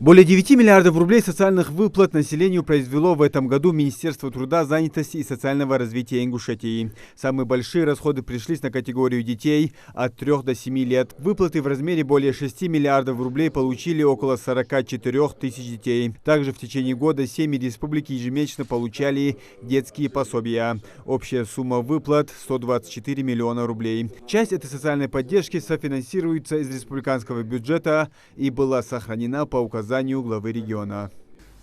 Более 9 миллиардов рублей социальных выплат населению произвело в этом году Министерство труда, занятости и социального развития Ингушетии. Самые большие расходы пришлись на категорию детей от 3 до 7 лет. Выплаты в размере более 6 миллиардов рублей получили около 44 тысяч детей. Также в течение года семьи республики ежемесячно получали детские пособия. Общая сумма выплат – 124 миллиона рублей. Часть этой социальной поддержки софинансируется из республиканского бюджета и была сохранена по указанию главы региона.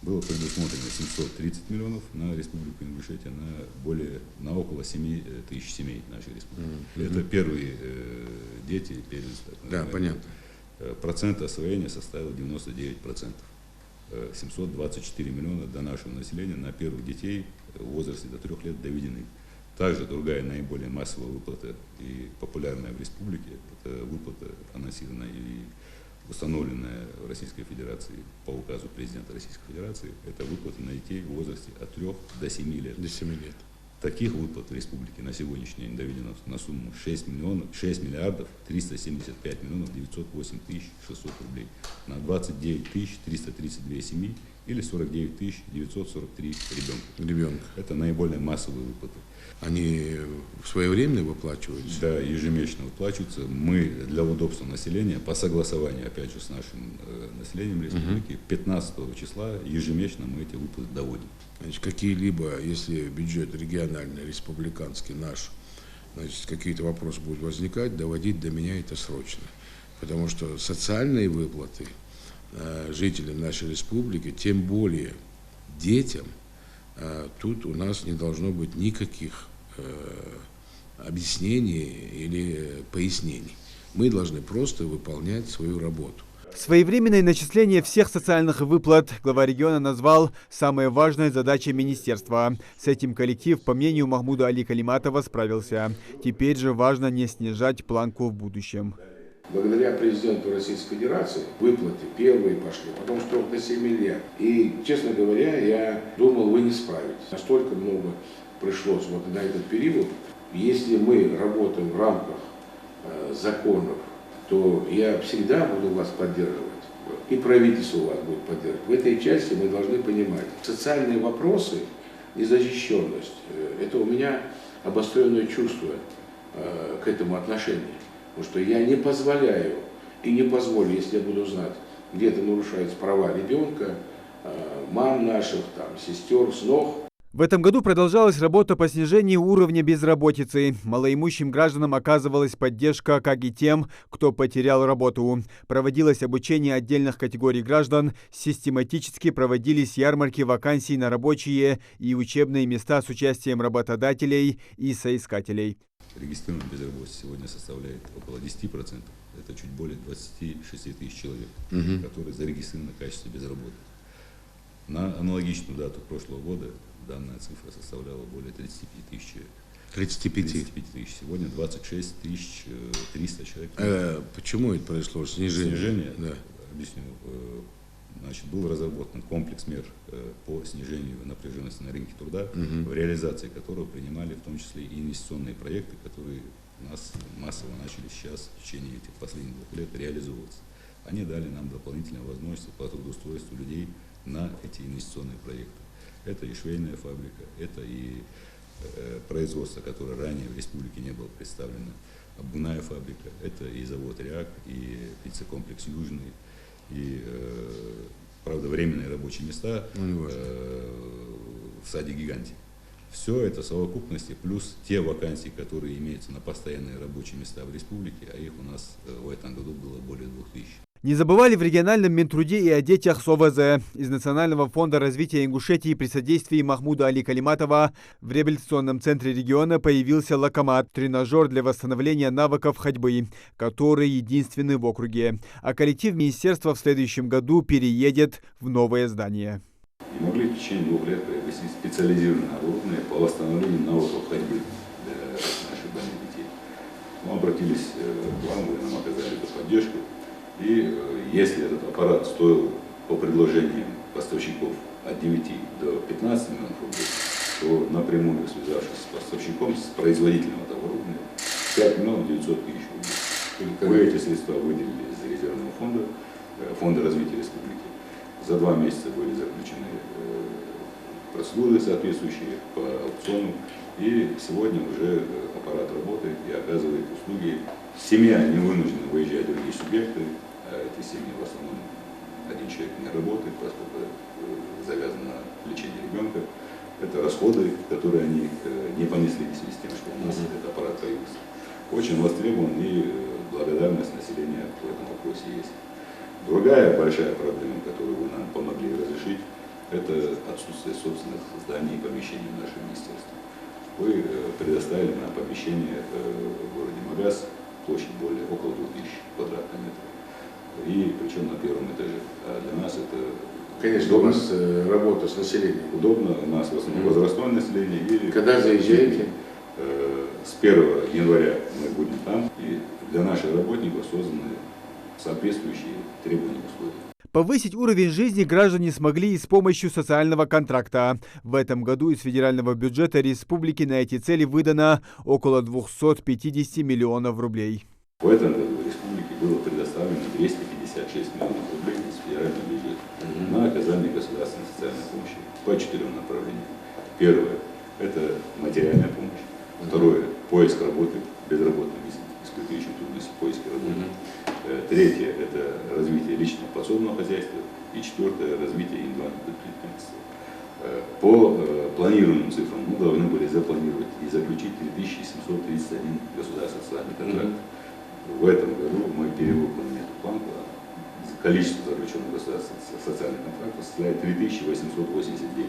Было предусмотрено 730 миллионов на Республику Ингушетия, на около 7 тысяч семей нашей республики. Это первые дети, первенцы. Да, понятно. Процент освоения составил 99%. 724 миллиона до нашего населения на первых детей в возрасте до 3 лет доведены. Также другая наиболее массовая выплата и популярная в республике, это выплата, анонсированная и установленная в Российской Федерации по указу президента Российской Федерации, это выплаты на детей в возрасте от 3 до 7 лет. До 7 лет. Таких выплат в республике на сегодняшний день доведено на сумму 6 миллиардов 375 миллионов 908 тысяч 600 рублей на 29 тысяч 332 семьи или 49 тысяч 943 ребенка. Это наиболее массовые выплаты. Они своевременно выплачиваются? Да, ежемесячно выплачиваются. Мы для удобства населения, по согласованию, опять же, с нашим населением республики, 15 числа ежемесячно мы эти выплаты доводим. Значит, какие-либо, если бюджет региональный, республиканский наш, значит, какие-то вопросы будут возникать, доводить до меня это срочно. Потому что социальные выплаты жителям нашей республики, тем более детям, тут у нас не должно быть никаких объяснений или пояснений. Мы должны просто выполнять свою работу. Своевременное начисление всех социальных выплат глава региона назвал самой важной задачей министерства. С этим коллектив, по мнению Махмуда Али Калиматова, справился. Теперь же важно не снижать планку в будущем. Благодаря президенту Российской Федерации выплаты первые пошли, потом строк на 7 лет. И, честно говоря, я думал, вы не справитесь. Настолько много пришлось вот на этот период. Если мы работаем в рамках законов, то я всегда буду вас поддерживать. И правительство вас будет поддерживать. В этой части мы должны понимать, социальные вопросы, незащищенность, это у меня обостренное чувство к этому отношению. Потому что я не позволяю и не позволю, если я буду знать, где-то нарушаются права ребенка, мам наших, там, сестер, снох. В этом году продолжалась работа по снижению уровня безработицы. Малоимущим гражданам оказывалась поддержка, как и тем, кто потерял работу. Проводилось обучение отдельных категорий граждан, систематически проводились ярмарки вакансий на рабочие и учебные места с участием работодателей и соискателей. Регистрированная безработица сегодня составляет около 10%. Это чуть более 26 тысяч человек, которые зарегистрированы в качестве безработных. На аналогичную дату прошлого года данная цифра составляла более 35 тысяч. 35 тысяч. Сегодня 26 300 человек. Почему это произошло? Снижение? Да. Объясню. Значит, был разработан комплекс мер по снижению напряженности на рынке труда, в реализации которого принимали в том числе и инвестиционные проекты, которые у нас массово начали сейчас в течение этих последних 2 лет реализовываться. Они дали нам дополнительные возможности по трудоустройству людей на эти инвестиционные проекты. Это и швейная фабрика, это и производство, которое ранее в республике не было представлено, обувная фабрика, это и завод «Реак», и птицекомплекс «Южный», и, правда, временные рабочие места в саде «Гиганте». Все это совокупности, плюс те вакансии, которые имеются на постоянные рабочие места в республике, а их у нас в этом году было более 2000. Не забывали в региональном Минтруде и о детях с ОВЗ. Из Национального фонда развития Ингушетии при содействии Махмуда Али Калиматова в реабилитационном центре региона появился «Локомат» – тренажер для восстановления навыков ходьбы, который единственный в округе. А коллектив министерства в следующем году переедет в новое здание. И могли в течение 2 лет приобрести специализированное оборудование по восстановлению навыков ходьбы для наших больных детей. Мы обратились к вам, вы нам оказали эту поддержку. И если этот аппарат стоил по предложениям поставщиков от 9 до 15 миллионов рублей, то напрямую связавшись с поставщиком, с производителем этого оборудования, 5 миллионов 900 тысяч рублей. Мы эти средства выделили из резервного фонда развития республики. За 2 месяца были заключены процедуры соответствующие по аукциону. И сегодня уже аппарат работает и оказывает услуги. Семья не вынуждена выезжать в другие субъекты, а эти семьи в основном один человек не работает, поскольку завязан на лечение ребенка. Это расходы, которые они не понесли в связи с тем, что у нас этот аппарат появился. Очень востребован и благодарность населения в этом вопросе есть. Другая большая проблема, которую вы нам помогли разрешить, это отсутствие собственных зданий и помещений в нашем министерстве. Вы предоставили нам помещение в городе Магаз, площадь около 2000 квадратных метров. И причем на первом этаже. А для нас это Конечно, удобно. у вас работа с населением. Удобно, у нас в основном возрастное население. И Когда заезжаете? С 1 января мы будем там, и для наших работников созданы соответствующие требования условия. Повысить уровень жизни граждане смогли и с помощью социального контракта. В этом году из федерального бюджета республики на эти цели выдано около 250 миллионов рублей. В этом году в республике было предоставлено 256 миллионов рублей из федерального бюджета на оказание государственной социальной помощи по 4 направлениям. Первое – это материальная помощь. Второе – поиск работы безработным, испытывающим трудности в поиске работы. Третье – это развитие личного подсобного хозяйства. И четвертое – развитие индивидуального предпринимательства. По планируемым цифрам мы должны были запланировать и заключить 3731 государственный социальный контракт. В этом году мы перевыполнили эту планку. Количество заключенных государственных социальных контрактов составляет 3889.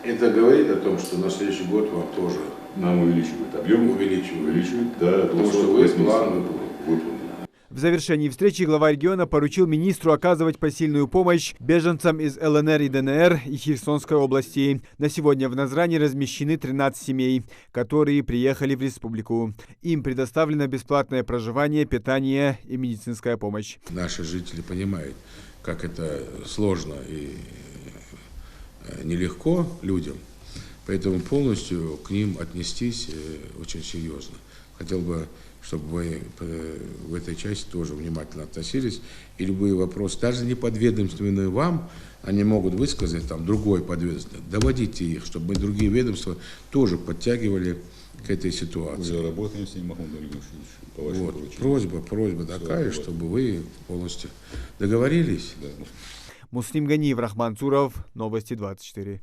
Это говорит о том, что на следующий год вам тоже Нам увеличивают объем, увеличивают до потому что вы 280 план выполнены. В завершении встречи глава региона поручил министру оказывать посильную помощь беженцам из ЛНР и ДНР и Херсонской области. На сегодня в Назране размещены 13 семей, которые приехали в республику. Им предоставлено бесплатное проживание, питание и медицинская помощь. Наши жители понимают, как это сложно и нелегко людям, поэтому полностью к ним отнестись очень серьезно. Хотел бы, чтобы вы в этой части тоже внимательно относились, и любые вопросы, даже не подведомственные вам, они могут высказать там другой подведомственный, доводите их, чтобы мы другие ведомства тоже подтягивали к этой ситуации. Уже работаем с ним, Махмуд Ильич, по вашему Вот, поручению. просьба такая, чтобы вы полностью договорились. Да. Муслим Ганиев, Рахман Цуров, Новости 24.